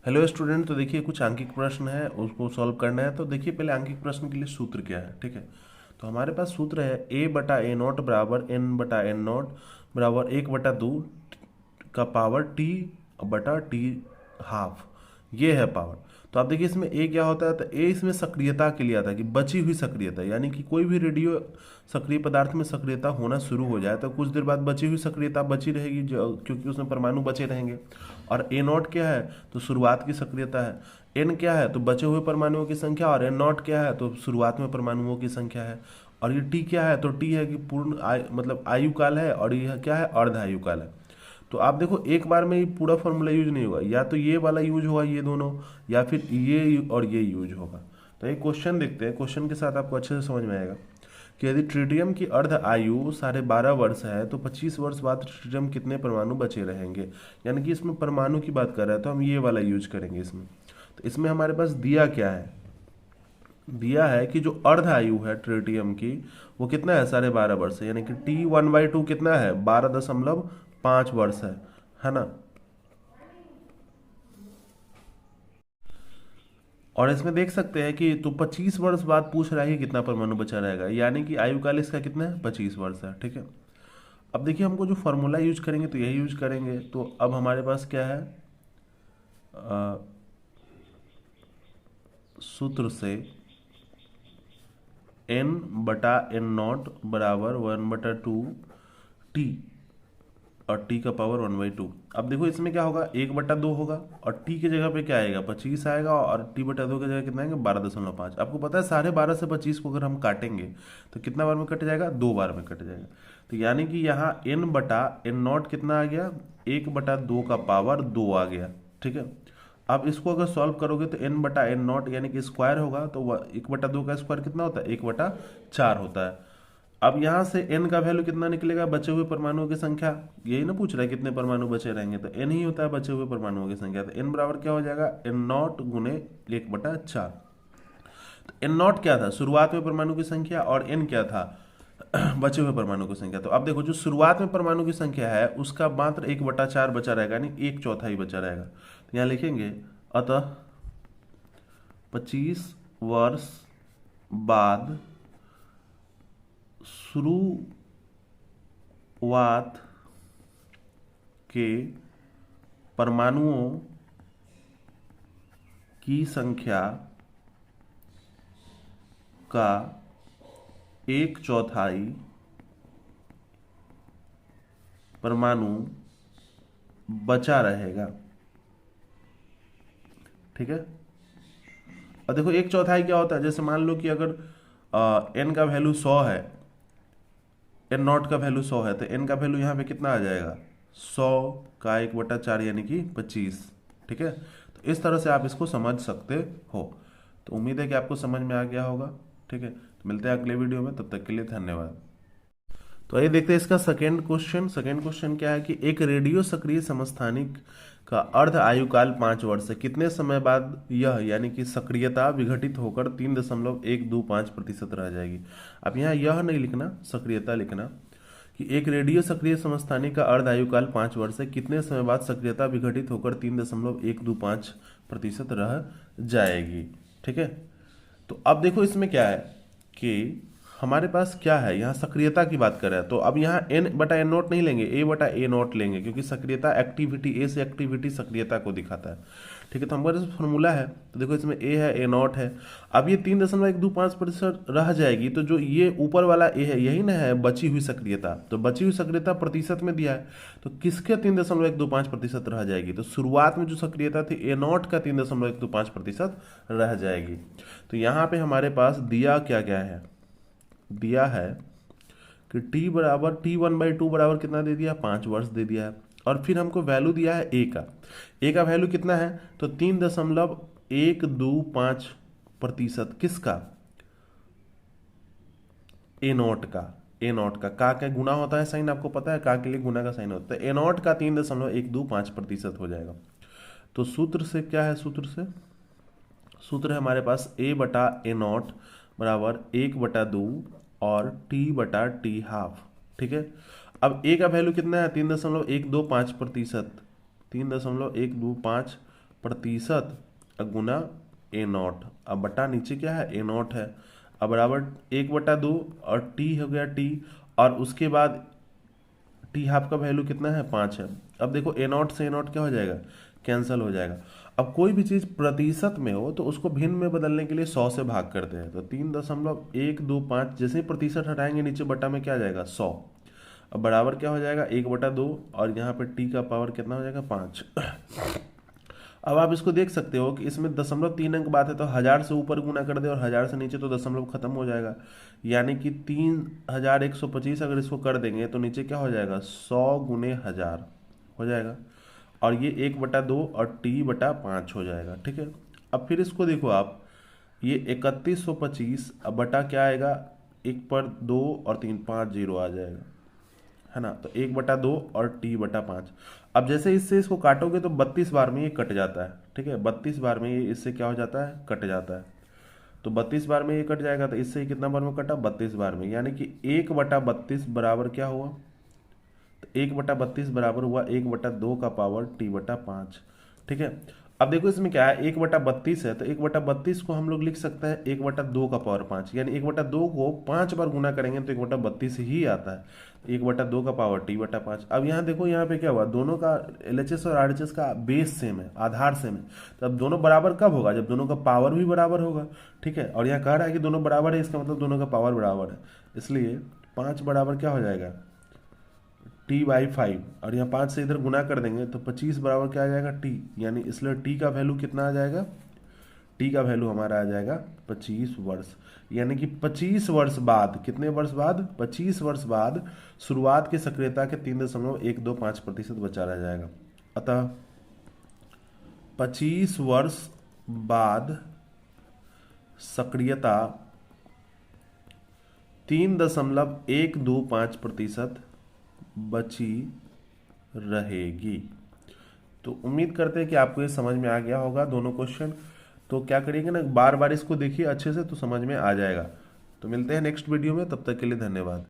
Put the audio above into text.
Hello student, तो देखिए कुछ आंकिक प्रश्न है, उसको सॉल्व करना है। तो देखिए पहले आंकिक प्रश्न के लिए सूत्र क्या है। ठीक है, तो हमारे पास सूत्र है ए बटा ए नॉट बराबर एन बटा एन नॉट बराबर 1/2 का पावर टी बटा टी हाफ। ये है पावर। तो आप देखिए इसमें ए क्या होता है, तो ए इसमें सक्रियता के लिए आता है कि बची हुई सक्रियता, यानी कि कोई भी रेडियो सक्रिय पदार्थ में सक्रियता होना शुरू हो जाए तो कुछ देर बाद बची हुई सक्रियता बची रहेगी, जो क्योंकि उसमें परमाणु बचे रहेंगे। और ए नॉट क्या है, तो शुरुआत की सक्रियता है। एन क्या है, तो बचे हुए परमाणुओं की संख्या। और एन नॉट क्या है, तो शुरुआत में परमाणुओं की संख्या है। और ये टी क्या है, तो टी है कि मतलब आयु काल है। और यह क्या है, अर्ध आयु काल है। तो आप देखो एक बार में ही पूरा फॉर्मूला यूज नहीं होगा, या तो ये वाला यूज होगा ये दोनों, या फिर और ये यूज होगा। तो एक क्वेश्चन देखते हैं, क्वेश्चन के साथ आपको अच्छे से समझ में आएगा कि यदि ट्रिटियम की अर्ध आयु 12.5 वर्ष है तो 25 वर्ष बाद ट्रिटियम कितने परमाणु बचे रहेंगे। यानी कि इसमें परमाणु की बात कर रहा है तो हम ये वाला यूज करेंगे इसमें। तो इसमें हमारे पास दिया क्या है, दिया है कि जो अर्ध आयु है ट्रिटियम की वो कितना है, 12.5 वर्ष है। यानी कि T1/2 कितना है, 12.5 वर्ष है ना। और इसमें देख सकते हैं कि तो 25 वर्ष बाद पूछ रहा है कि कितना परमाणु बचा रहेगा, यानी कि आयु काल इसका कितना है, 25 वर्ष है। ठीक है, अब देखिए हमको जो फॉर्मूला यूज करेंगे तो यही यूज करेंगे। तो अब हमारे पास क्या है, अ, सूत्र से n बटा एन नॉट बराबर 1/2 टी, और t का पावर 1/2। अब देखो इसमें क्या होगा, 1/2 होगा, और t की जगह पे क्या आएगा, 25 आएगा, और t/2 की जगह कितना आएगा, 12.5। आपको पता है 12.5 से 25 को अगर हम काटेंगे तो कितना बार में कट जाएगा, 2 बार में कट जाएगा। तो यानी कि यहाँ n बटा एन नॉट कितना आ गया, 1/2 का पावर 2 आ गया। ठीक है, अब इसको अगर सॉल्व करोगे तो n बटा एन नॉट यानी कि स्क्वायर होगा, तो 1/2 का स्क्वायर कितना होता है, 1/4 होता है। अब यहां से n का वैल्यू कितना निकलेगा, बचे हुए परमाणुओं की संख्या। यही ना पूछ रहा है कितने परमाणु बचे रहेंगे, तो n ही होता है बचे हुए परमाणुओं की संख्या। तो n बराबर क्या हो जाएगा, एन नॉट गुने 1/4। तो एन नॉट क्या था, शुरुआत में परमाणु की संख्या, और n क्या था, बचे हुए परमाणु की संख्या। तो अब देखो जो शुरुआत में परमाणु की संख्या है उसका मात्र 1/4 बचा रहेगा, यानी 1/4 बचा रहेगा। तो यहाँ लिखेंगे अतः 25 वर्ष बाद शुरुआत के परमाणुओं की संख्या का 1/4 परमाणु बचा रहेगा। ठीक है, और देखो 1/4 क्या होता है, जैसे मान लो कि अगर n का वैल्यू 100 है, एन नॉट का वैल्यू 100 है, तो n का वैल्यू यहाँ पे कितना आ जाएगा, 100 का 1/4 यानी कि 25। ठीक है, तो इस तरह से आप इसको समझ सकते हो। तो उम्मीद है कि आपको समझ में आ गया होगा। ठीक है, तो मिलते हैं अगले वीडियो में, तब तक के लिए धन्यवाद। तो आइए देखते हैं इसका सेकेंड क्वेश्चन। सेकेंड क्वेश्चन क्या है कि एक रेडियो सक्रिय समस्थानिक का अर्ध आयुकाल 5 वर्ष है, कितने समय बाद यह यानी कि सक्रियता विघटित होकर 3.125% रह जाएगी। अब यहाँ यह नहीं लिखना, सक्रियता लिखना कि एक रेडियो सक्रिय समस्थानिक का अर्ध आयुकाल 5 वर्ष है, कितने समय बाद सक्रियता विघटित होकर 3.125% रह जाएगी। ठीक है, तो अब देखो इसमें क्या है कि हमारे पास क्या है, यहाँ सक्रियता की बात कर रहे हैं। तो अब यहाँ n बटा एन नॉट नहीं लेंगे, a बटा ए नॉट लेंगे, क्योंकि सक्रियता एक्टिविटी, ए से एक्टिविटी सक्रियता को दिखाता है। ठीक है, तो हमारे पास फॉर्मूला है, तो देखो इसमें a है, ए नॉट है। अब ये 3.125% रह जाएगी, तो जो ये ऊपर वाला a है यही ना है बची हुई सक्रियता। तो बची हुई सक्रियता प्रतिशत में दिया है, तो किसके 3.125% रह जाएगी, तो शुरुआत में जो सक्रियता थी ए नॉट का 3.125% रह जाएगी। तो यहाँ पे हमारे पास दिया क्या क्या है, दिया है कि T1/2 बराबर कितना दे दिया, 5 वर्ष दे दिया है। और फिर हमको वैल्यू दिया है ए का, ए का वैल्यू कितना है, तो 3.125%। किसका, ए नॉट का। ए नॉट का क्या गुना होता है साइन, आपको पता है, का के लिए गुना का साइन होता है। ए नॉट का 3.125% हो जाएगा। तो सूत्र से क्या है, सूत्र है हमारे पास a बटा ए नॉट बराबर 1/2 और t/t हाफ। ठीक है, अब a का वैल्यू कितना है, 3.125%, 3.125 प्रतिशत गुना ए नॉट, अब बटा नीचे क्या है ए नॉट है, अब बराबर 1/2 और टी हो गया टी, और उसके बाद टी हाफ का वैल्यू कितना है 5 है। अब देखो ए नॉट से ए नॉट क्या हो जाएगा, कैंसिल हो जाएगा। अब कोई भी चीज़ प्रतिशत में हो तो उसको भिन्न में बदलने के लिए 100 से भाग करते हैं, तो 3.125 जैसे ही प्रतिशत हटाएंगे नीचे बटा में क्या आ जाएगा 100। अब बराबर क्या हो जाएगा 1/2 और यहाँ पे टी का पावर कितना हो जाएगा 5। अब आप इसको देख सकते हो कि इसमें 0.3 अंक बात है, तो 1000 से ऊपर गुना कर दे और 1000 से नीचे तो दशमलव खत्म हो जाएगा, यानी कि 3125 अगर इसको कर देंगे तो नीचे क्या हो जाएगा 100 गुने 1000 हो जाएगा, और ये 1/2 और t/5 हो जाएगा। ठीक है, अब फिर इसको देखो आप, ये 3125 अब बटा क्या आएगा, 1/2 और 3 5 0 आ जाएगा, है ना, तो 1/2 और t/5। अब जैसे इससे इसको काटोगे तो 32 बार में ये कट जाता है। ठीक है, 32 बार में ये इससे क्या हो जाता है, कट जाता है, तो 32 बार में ये कट जाएगा, तो इससे कितना बार में कटा 32 बार में, यानी कि 1/32 बराबर क्या हुआ, तो 1/32 बराबर हुआ 1/2 का पावर t/5। ठीक है, अब देखो इसमें क्या है 1/32 है, तो 1/32 को हम लोग लिख सकते हैं 1/2 का पावर 5, यानी 1/2 को 5 बार गुना करेंगे तो 1/32 ही आता है, 1/2 का पावर t/5। अब यहाँ देखो यहाँ पे क्या हुआ, दोनों का LHS और RHS का बेस सेम है, आधार सेम है, तो अब दोनों बराबर कब होगा, जब दोनों का पावर भी बराबर होगा। ठीक है, और यहाँ कह रहा है कि दोनों बराबर है, इसका मतलब दोनों का पावर बराबर है, इसलिए 5 बराबर क्या हो जाएगा t/5, और यहाँ 5 से इधर गुना कर देंगे तो 25 बराबर क्या आ जाएगा t, यानी इसलिए t का वैल्यू कितना आ जाएगा, t का वैल्यू हमारा आ जाएगा 25 वर्ष, यानी कि 25 वर्ष बाद, कितने वर्ष बाद 25 वर्ष बाद शुरुआत की सक्रियता के 3.125% बचा रह जाएगा। अतः 25 वर्ष बाद सक्रियता 3.125% बची रहेगी। तो उम्मीद करते हैं कि आपको ये समझ में आ गया होगा दोनों क्वेश्चन। तो क्या करिएगा ना, बार बार इसको देखिए अच्छे से तो समझ में आ जाएगा। तो मिलते हैं नेक्स्ट वीडियो में, तब तक के लिए धन्यवाद।